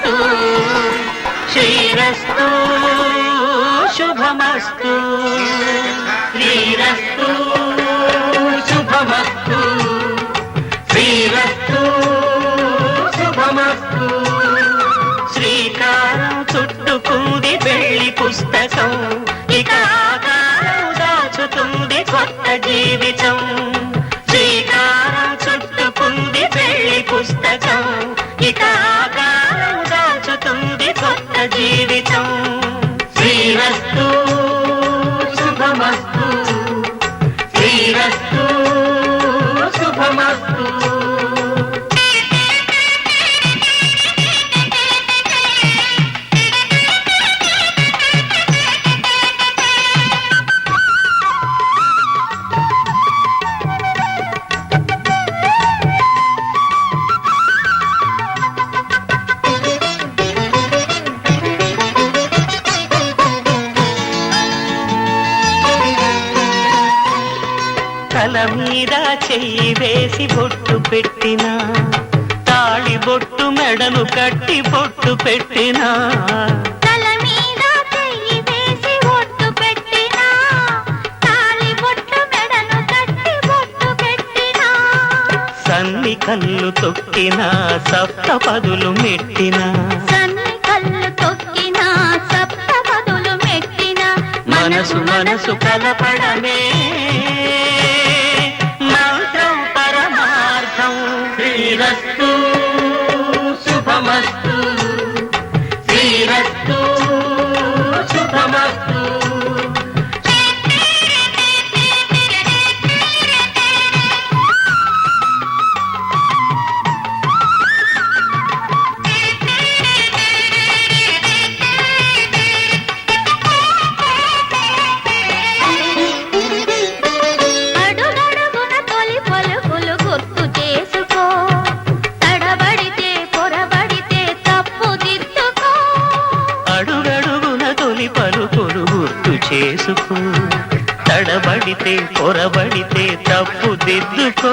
శుభమస్తు శ్రీరస్తు శుభమస్తు శ్రీరస్తు శుభమస్తు శ్రీరస్తు శుభమస్తు శ్రీకారం చుట్టుకుంది వెళ్లి పుస్తకం ఇక ఆకారం దాచుతుంది కొత్త జీవితం శ్రీకారం చుట్టుకుంది వెళ్లి పుస్తకం ఇక ఆకారం దాచుతుంది కొత్త జీవితం శ్రీరస్తు శుభమస్తు శ్రీరస్తు శుభమస్తు తల మీద చెయ్యి వేసి బొట్టు పెట్టినా తాళి బొట్టు మెడను కట్టి బొట్టు పెట్టినా తల మీద చెయ్యి వేసి బొట్టు పెట్టినా తాళి బొట్టు మెడను కట్టి బొట్టు పెట్టినా సన్ని కళ్ళు తొక్కినా సప్తపదులు మెట్టినా సన్ని కళ్ళు తొక్కినా సప్తపదులు మెట్టినా మనసు మనసు కలపడమే శ్రీరస్తు శుభమస్తు శ్రీరస్తు శుభమస్తు చేసుకో తడబడితే పొరబడితే తప్పు దిద్దుకో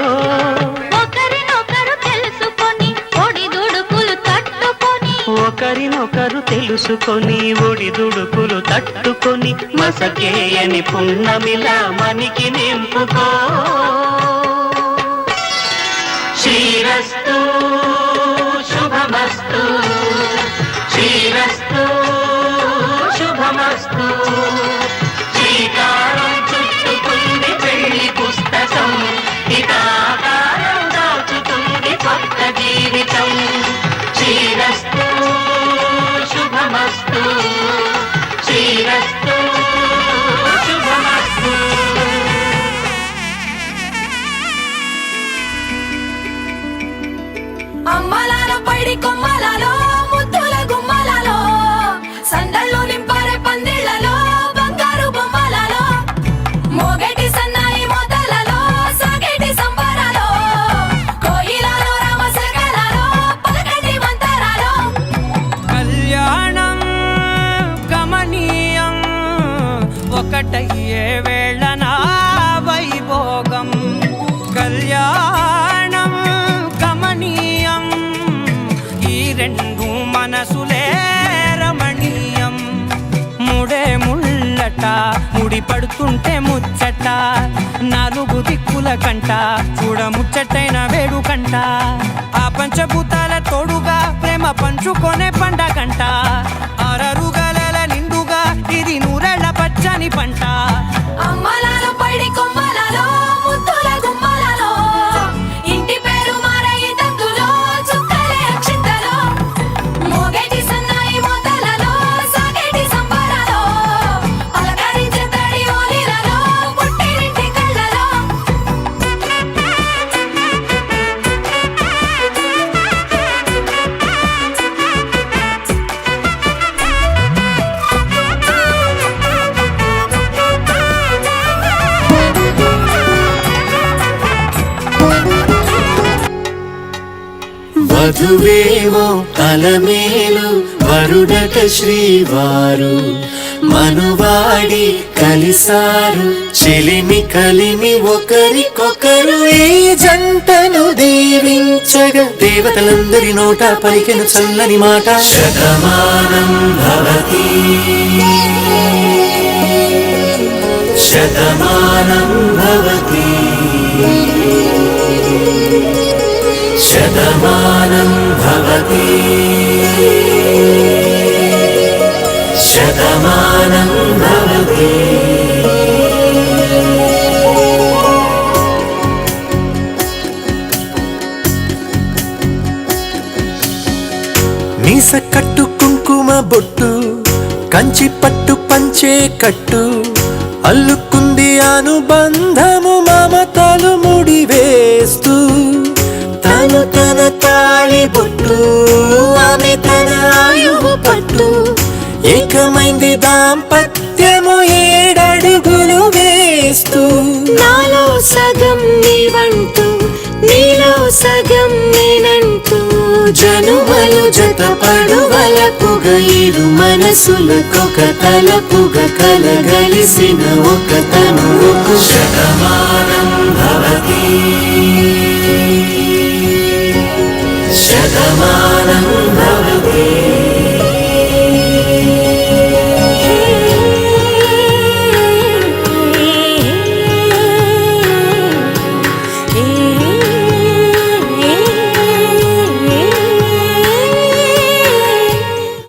ఒకరినొకరు తెలుసుకొని ఒడిదుడుకులు తట్టుకొని ఒకరినొకరు తెలుసుకొని ఒడిదుడుకులు తట్టుకొని మసకేయని పున్నమిలా మనికి నింపుకో శ్రీరస్తు శుభమస్తు శ్రీరస్తు శుభమస్తు శ్రీకారం చుట్టుకుంది పెళ్లి పుస్తకం ఇక ఆకారం దాచుతుంది కొత్త జీవితం శ్రీరస్తు శుభమస్తు శ్రీరస్తు శుభమస్తు అమ్మలాలో పైడి కొమ్మలలో ముద్దుల గుమ్మలలో సందళ్ళు నింపారే పందిళ్లలో బంగారు బొమ్మలలో మోగేటి సన్నాయి మోతలలో సాగేటి సంబరాలో కోయిలలో రామసగలలో పలకటి మంతరాలో కళ్యాణం గమనీయం ఒకటయ్యే వేళనా వైభోగం కళ్యాణం గమనీయం ఈ రెండు మనసులే రమణీయం ముడే ముళ్ళట ముడి పడుతుంటే ముచ్చట నాలుగు దిక్కుల కంట చూడ ముచ్చటైన వేడుకంట ఆ పంచభూతాల తోడుగా ప్రేమ పంచుకొనే పండగంట ఆరరుగల నిండుగా ఇది నూరెళ్ళ పచ్చని పంట అమ్మలాలో పైడి కొమ్మలలో ముద్దుల గుమ్మలలో ఇంటి పేరు మారయి తందులో చుక్కలే అక్షింతలో మోగేటి సన్నాయి మోతలలో సాగేటి సంబరాలో పలకరించే తడి ఓలిలలో పుట్టినింటి కళ్ళలో వధువేమో అలమేలు వరుడట శ్రీవారు మనువాడి కలిసారు చెలిమి కలిమి ఒకరికొకరు ఈ జంటను దీవించగా దేవతలందరి నోట పలికెను చల్లని మాట శతమానం భవతి శతమానం భవతి శతమానం భవతి శతమానం భవతి మీస కట్టు కుంకుమ బొట్టు కంచి పట్టు పంచే కట్టు అల్లుకుంది అనుబంధము మమతలు ముడివేస్తూ తను తన తాళి బొట్టు ఆమె తన ఆయువు పట్టు ఏకమైంది దాంపత్యము 7 అడుగులు వేస్తూ నాలో సగం నీవంటూ నీలో సగం నేనంటూ జనుమలు జతపడువలపుగ ఇరు మనసులకొక తలపుగ కలగలిసిన ఒక తనువుకు శతమానం భవతి